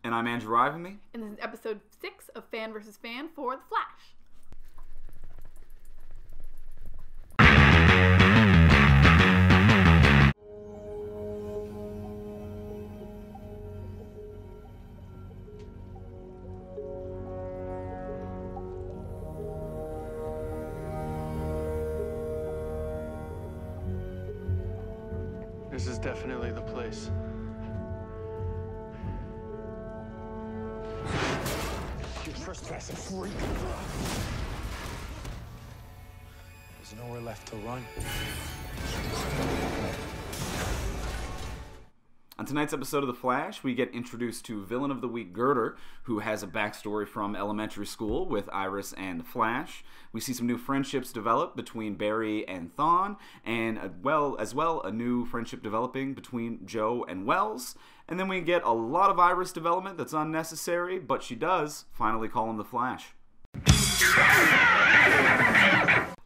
And I'm Andrew Rivenme. And this is episode 6 of Fan vs. Fan for The Flash. This is definitely the place. You trespassing freak! There's nowhere left to run. On tonight's episode of The Flash, we get introduced to Villain of the Week Girder, who has a backstory from elementary school with Iris and Flash. We see some new friendships develop between Barry and Thawne, and as well a new friendship developing between Joe and Wells. And then we get a lot of Iris development that's unnecessary, but she does finally call him the Flash.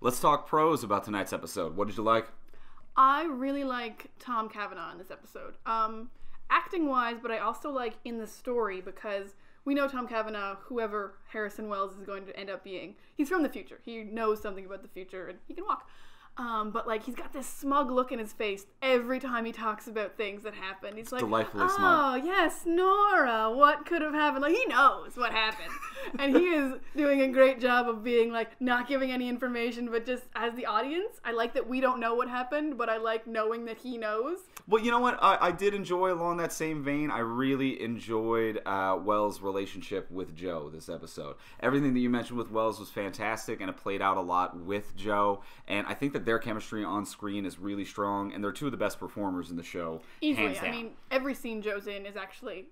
Let's talk pros about tonight's episode. What did you like? I really like Tom Cavanaugh in this episode. Acting-wise, but I also like in the story because we know Tom Cavanaugh, whoever Harrison Wells is going to end up being, he's from the future. He knows something about the future and he can walk. But like he's got this smug look in his face every time he talks about things that happened. He's like, delightfully smug. Oh yes, Nora, what could have happened? Like he knows what happened. And he is doing a great job of being like not giving any information, but just as the audience, I like that we don't know what happened, but I like knowing that he knows. Well, you know what? I did enjoy, along that same vein, I really enjoyed Wells' relationship with Joe this episode. Everything that you mentioned with Wells was fantastic, and it played out a lot with Joe, and I think that their chemistry on screen is really strong, and they're two of the best performers in the show. Easily. Hands down. I mean, every scene Joe's in is actually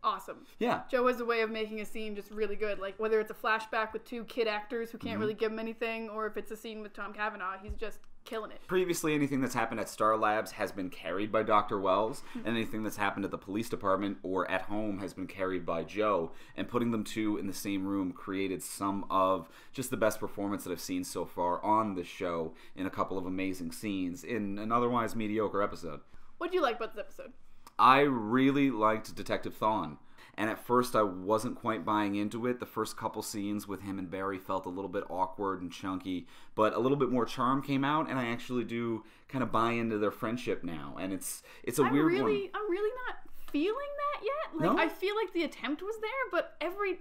awesome. Yeah. Joe has a way of making a scene just really good. Like, whether it's a flashback with two kid actors who can't really give him anything, or if it's a scene with Tom Cavanaugh, he's just killing it. Previously, anything that's happened at Star Labs has been carried by Dr. Wells, and anything that's happened at the police department or at home has been carried by Joe, and putting them two in the same room created some of just the best performance that I've seen so far on the show in a couple of amazing scenes in an otherwise mediocre episode. What do you like about this episode? I really liked Detective Thawne. And at first I wasn't quite buying into it. The first couple scenes with him and Barry felt a little bit awkward and chunky, but a little bit more charm came out, and I actually do kind of buy into their friendship now. And it's a weird one. I'm really not feeling that yet. Like, no? I feel like the attempt was there, but every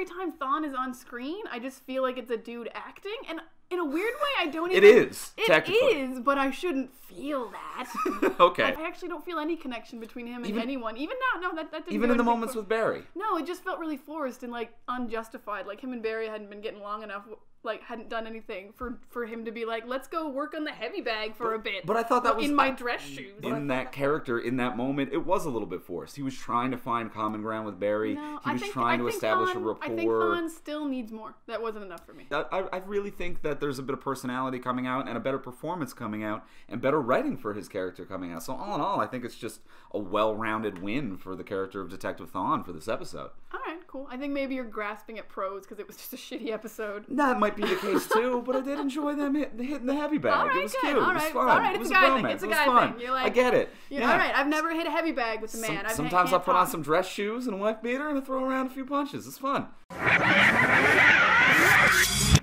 time Thawne is on screen, I just feel like it's a dude acting, and in a weird way, I don't even... It is, technically. It is, but I shouldn't feel that. Okay. I actually don't feel any connection between him and anyone. Even now, no, that didn't... Even in the moments with Barry. No, it just felt really forced and, like, unjustified. Like, him and Barry hadn't been getting along enough, like, hadn't done anything for him to be like, let's go work on the heavy bag for a bit. But I thought that was... in my dress shoes. In that character, in that moment, it was a little bit forced. He was trying to find common ground with Barry. No, he was trying to establish a rapport. I think Thawne still needs more. That wasn't enough for me. I really think that there's a bit of personality coming out and a better performance coming out and better writing for his character coming out. So all in all, I think it's just a well-rounded win for the character of Detective Thawne for this episode. All right, cool. I think maybe you're grasping at pros because it was just a shitty episode. That might be the case too, but I did enjoy them hitting the heavy bag. All right, it was good. cute. All It was right. fun. All right, it was it's a guy bromance. thing. It's a It was guy fun. thing. You're like, I get it. Yeah. All right, I've never hit a heavy bag with a man. Sometimes I'll put on some dress shoes and a wife beater and I throw around a few punches. It's fun.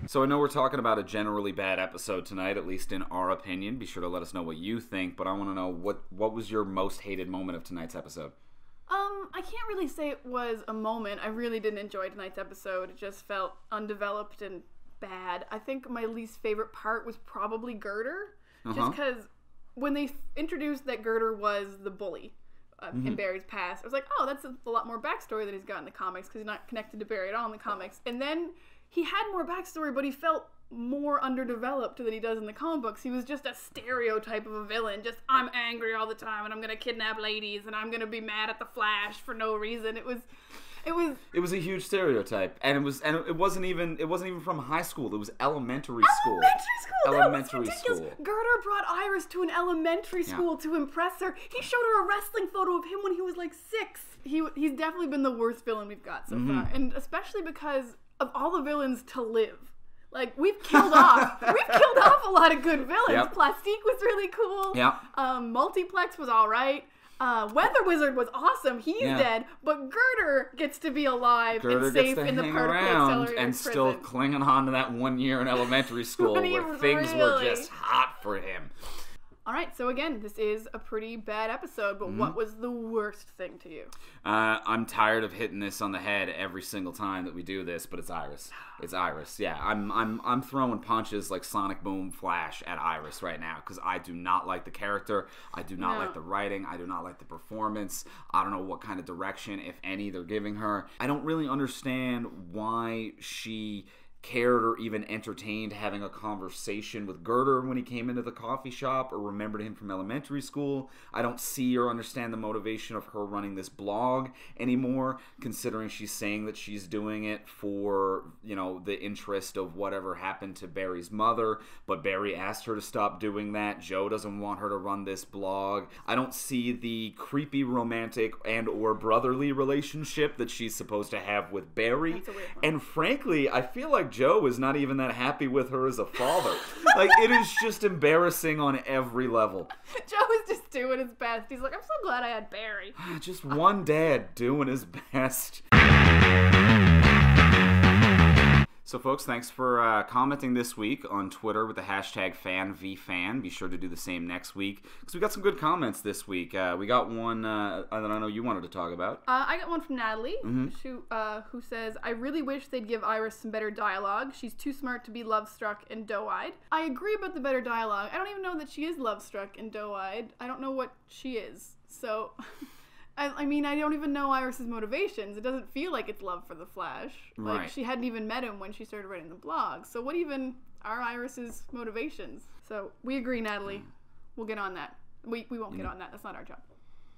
So I know we're talking about a generally bad episode tonight, at least in our opinion. Be sure to let us know what you think, but I want to know what was your most hated moment of tonight's episode? I can't really say it was a moment. I really didn't enjoy tonight's episode. It just felt undeveloped and bad. I think my least favorite part was probably Girder, just because when they introduced that Girder was the bully in Barry's past, I was like, oh, that's a lot more backstory than he's got in the comics because he's not connected to Barry at all in the comics. And then he had more backstory, but he felt more underdeveloped than he does in the comic books. He was just a stereotype of a villain. Just, I'm angry all the time, and I'm gonna kidnap ladies, and I'm gonna be mad at the Flash for no reason. It was a huge stereotype, and it wasn't even from high school. It was elementary school. Elementary school. Girder brought Iris to an elementary school to impress her. He showed her a wrestling photo of him when he was like 6. He's definitely been the worst villain we've got so far, and especially because of all the villains to live. Like, we've killed off a lot of good villains. Yep. Plastique was really cool. Yeah. Multiplex was all right. Weather Wizard was awesome. He's dead, but Girder gets to be alive and safe in the particle accelerator and prison. still clinging on to that 1 year in elementary school where things were just hot for him. All right, so again, this is a pretty bad episode, but what was the worst thing to you? I'm tired of hitting this on the head every single time that we do this, but it's Iris. It's Iris. Yeah, I'm throwing punches like Sonic Boom Flash at Iris right now because I do not like the character. I do not like the writing. I do not like the performance. I don't know what kind of direction, if any, they're giving her. I don't really understand why she cared or even entertained having a conversation with Girder when he came into the coffee shop or remembered him from elementary school. I don't see or understand the motivation of her running this blog anymore, considering she's saying that she's doing it for, you know, the interest of whatever happened to Barry's mother, but Barry asked her to stop doing that. Joe doesn't want her to run this blog. I don't see the creepy romantic and or brotherly relationship that she's supposed to have with Barry. That's a weird one. And frankly, I feel like Joe is not even that happy with her as a father. Like, it is just embarrassing on every level. Joe is just doing his best. He's like, I'm so glad I had Barry. Just one dad doing his best. So, folks, thanks for commenting this week on Twitter with the hashtag FanVFan. Be sure to do the same next week, because we got some good comments this week. We got one that I know you wanted to talk about. I got one from Natalie, who says, I really wish they'd give Iris some better dialogue. She's too smart to be love-struck and doe-eyed. I agree about the better dialogue. I don't even know that she is love-struck and doe-eyed. I don't know what she is. So... I mean, I don't even know Iris's motivations. It doesn't feel like it's love for the Flash. Like, right. She hadn't even met him when she started writing the blog. So what even are Iris's motivations? So we agree, Natalie. We'll get on that. We won't get on that. That's not our job.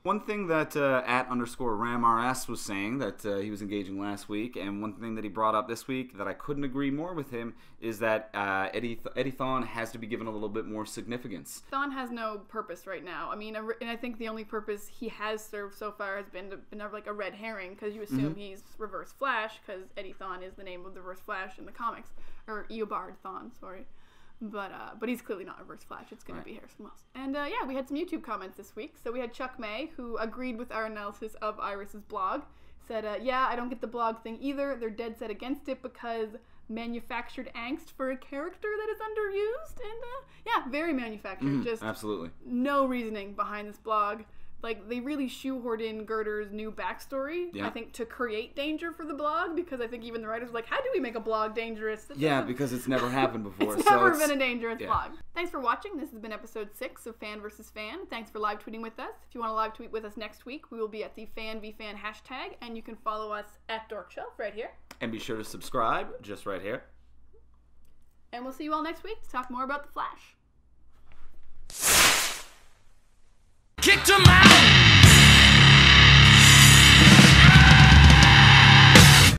One thing that @_RamRS was saying that he was engaging last week, and one thing that he brought up this week that I couldn't agree more with him, is that Eddie Thawne has to be given a little bit more significance. Thawne has no purpose right now. I mean, and I think the only purpose he has served so far has been like a red herring, because you assume he's Reverse Flash, because Eddie Thawne is the name of the Reverse Flash in the comics. Or Eobard Thawne, sorry. But he's clearly not Reverse Flash. It's going to be Harrison Wells. And yeah, we had some YouTube comments this week. So we had Chuck May, who agreed with our analysis of Iris's blog. Said, yeah, I don't get the blog thing either. They're dead set against it because manufactured angst for a character that is underused. And yeah, very manufactured. Just absolutely no reasoning behind this blog. Like, they really shoehorned in Girder's new backstory, I think, to create danger for the blog, because I think even the writers were like, how do we make a blog dangerous? Because it's never happened before. It's never been a dangerous blog. Thanks for watching. This has been episode 6 of Fan vs. Fan. Thanks for live tweeting with us. If you want to live tweet with us next week, we will be at the FanVFan hashtag, and you can follow us at Dorkshelf right here. And be sure to subscribe just right here. And we'll see you all next week to talk more about The Flash. Kicked him out.